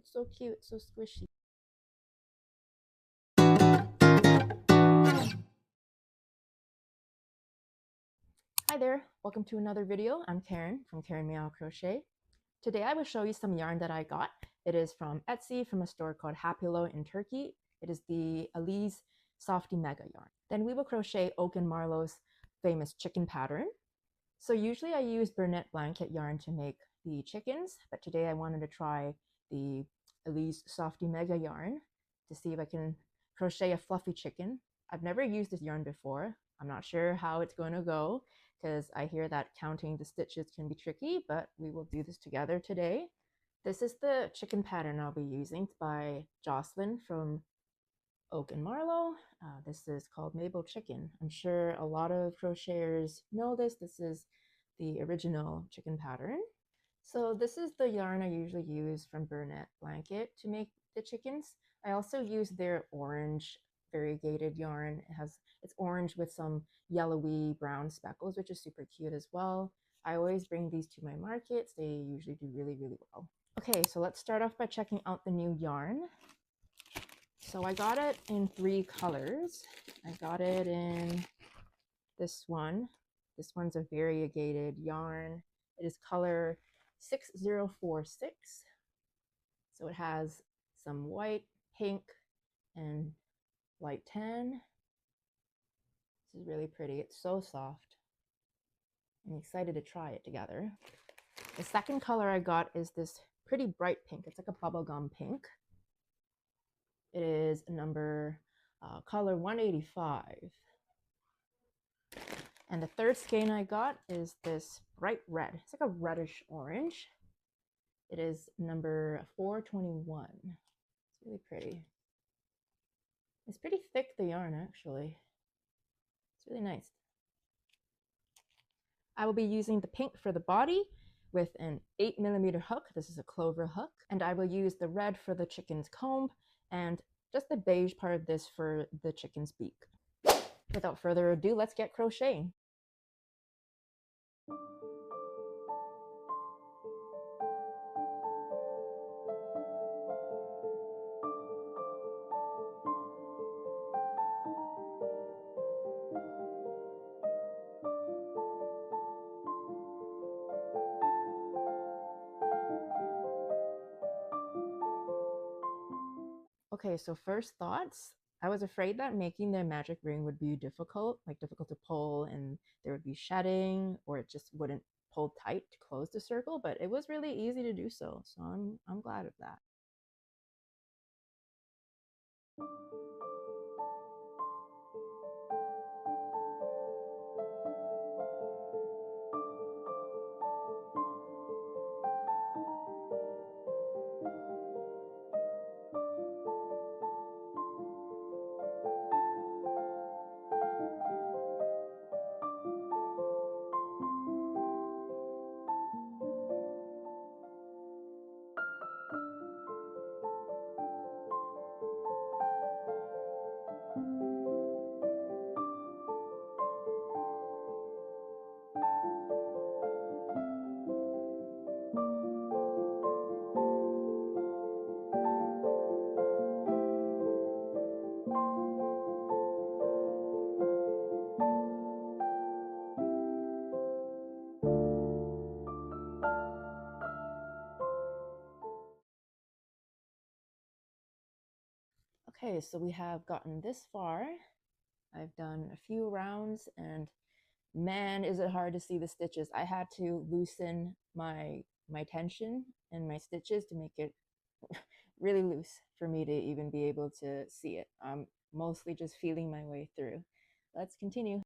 It's so cute, so squishy. Hi there, welcome to another video. I'm Karen from Karen Meow Crochet. Today I will show you some yarn that I got. It is from Etsy from a store called Happilo in Turkey. It is the Alize Softy Mega yarn. Then we will crochet Oak and Marlowe's famous chicken pattern. So usually I use Burnette blanket yarn to make the chickens, but today I wanted to try the Alize Softy Mega yarn to see if I can crochet a fluffy chicken. I've never used this yarn before. I'm not sure how it's going to go because I hear that counting the stitches can be tricky, but we will do this together today. This is the chicken pattern I'll be using. It's by Jocelyn from Oak and Marlowe. This is called Mabel Chicken. I'm sure a lot of crocheters know this. This is the original chicken pattern. So this is the yarn I usually use from Burnette blanket to make the chickens. I also use their orange variegated yarn. It's orange with some yellowy brown speckles, which is super cute as well. I always bring these to my markets. They usually do really, really well. Okay, so let's start off by checking out the new yarn. So I got it in 3 colors. I got it in this one. This one's a variegated yarn. It is color 6046. So it has some white, pink, and light tan. This is really pretty. It's so soft. I'm excited to try it together. The second color I got is this pretty bright pink. It's like a bubblegum pink. It is number color 185. And the third skein I got is this bright red. It's like a reddish orange. It is number 421. It's really pretty. It's pretty thick, the yarn, actually. It's really nice. I will be using the pink for the body with an 8mm hook. This is a clover hook. And I will use the red for the chicken's comb and just the beige part of this for the chicken's beak. Without further ado, let's get crocheting. Okay, so first thoughts. I was afraid that making the magic ring would be difficult, like difficult to pull, and there would be shedding, or it just wouldn't pull tight to close the circle, but it was really easy to do so. So I'm glad of that. Okay, so we have gotten this far. I've done a few rounds and man, is it hard to see the stitches. I had to loosen my tension and my stitches to make it really loose for me to even be able to see it. I'm mostly just feeling my way through. Let's continue.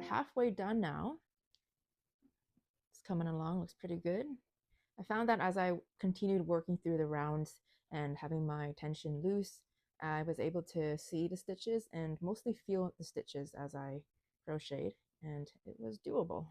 about halfway done now. It's coming along, looks pretty good. I found that as I continued working through the rounds and having my tension loose, I was able to see the stitches and mostly feel the stitches as I crocheted, and it was doable.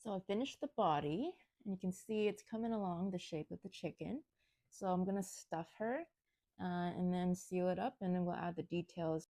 So I finished the body, and you can see it's coming along the shape of the chicken. So I'm going to stuff her and then seal it up, and then we'll add the details.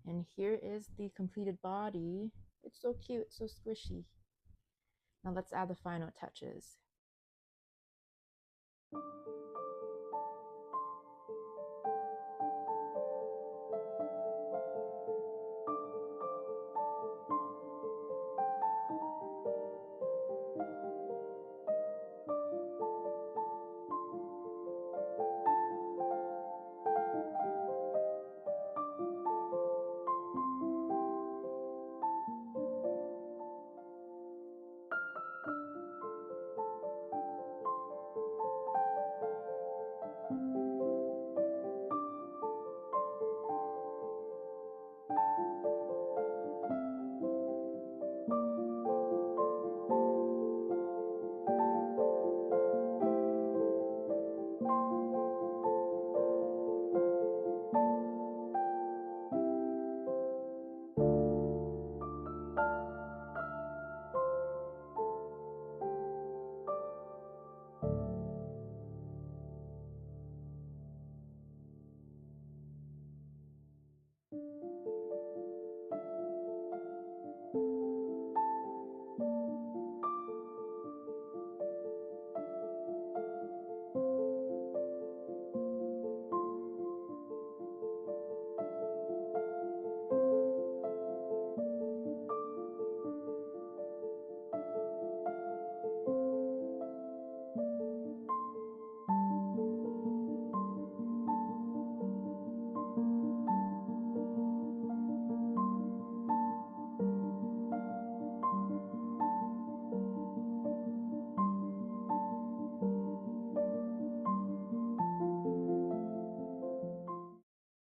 And here is the completed body. It's so cute, so squishy. Now let's add the final touches.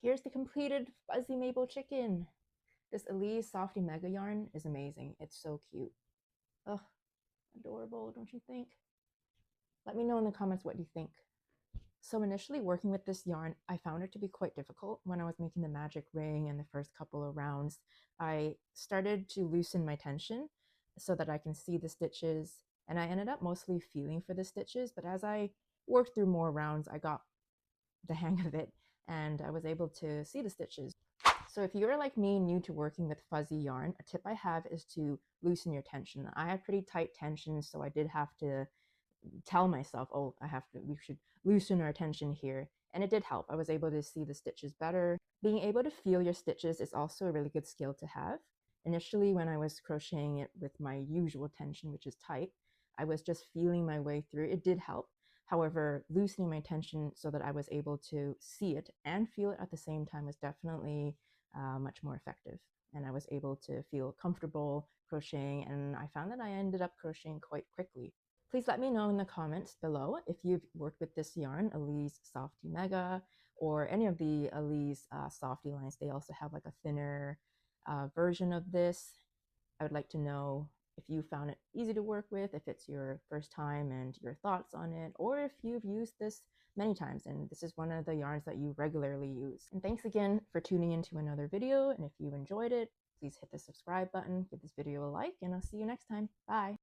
Here's the completed fuzzy Mabel chicken. This Alize Softy Mega yarn is amazing. It's so cute. Ugh, adorable, don't you think? Let me know in the comments what you think. So initially working with this yarn, I found it to be quite difficult. When I was making the magic ring and the first couple of rounds, I started to loosen my tension so that I can see the stitches, and I ended up mostly feeling for the stitches, but as I worked through more rounds, I got the hang of it and I was able to see the stitches. So if you're like me, new to working with fuzzy yarn, a tip I have is to loosen your tension. I had pretty tight tension, so I did have to tell myself, oh, we should loosen our tension here. And it did help. I was able to see the stitches better. Being able to feel your stitches is also a really good skill to have. Initially, when I was crocheting it with my usual tension, which is tight, I was just feeling my way through. It did help. However, loosening my tension so that I was able to see it and feel it at the same time was definitely much more effective. And I was able to feel comfortable crocheting, and I found that I ended up crocheting quite quickly. Please let me know in the comments below if you've worked with this yarn, Alize Softy Mega, or any of the Alize Softy lines. They also have like a thinner version of this. I would like to know if you found it easy to work with, if it's your first time, and your thoughts on it, or if you've used this many times and this is one of the yarns that you regularly use. And thanks again for tuning into another video, and if you enjoyed it, please hit the subscribe button, give this video a like, and I'll see you next time. Bye!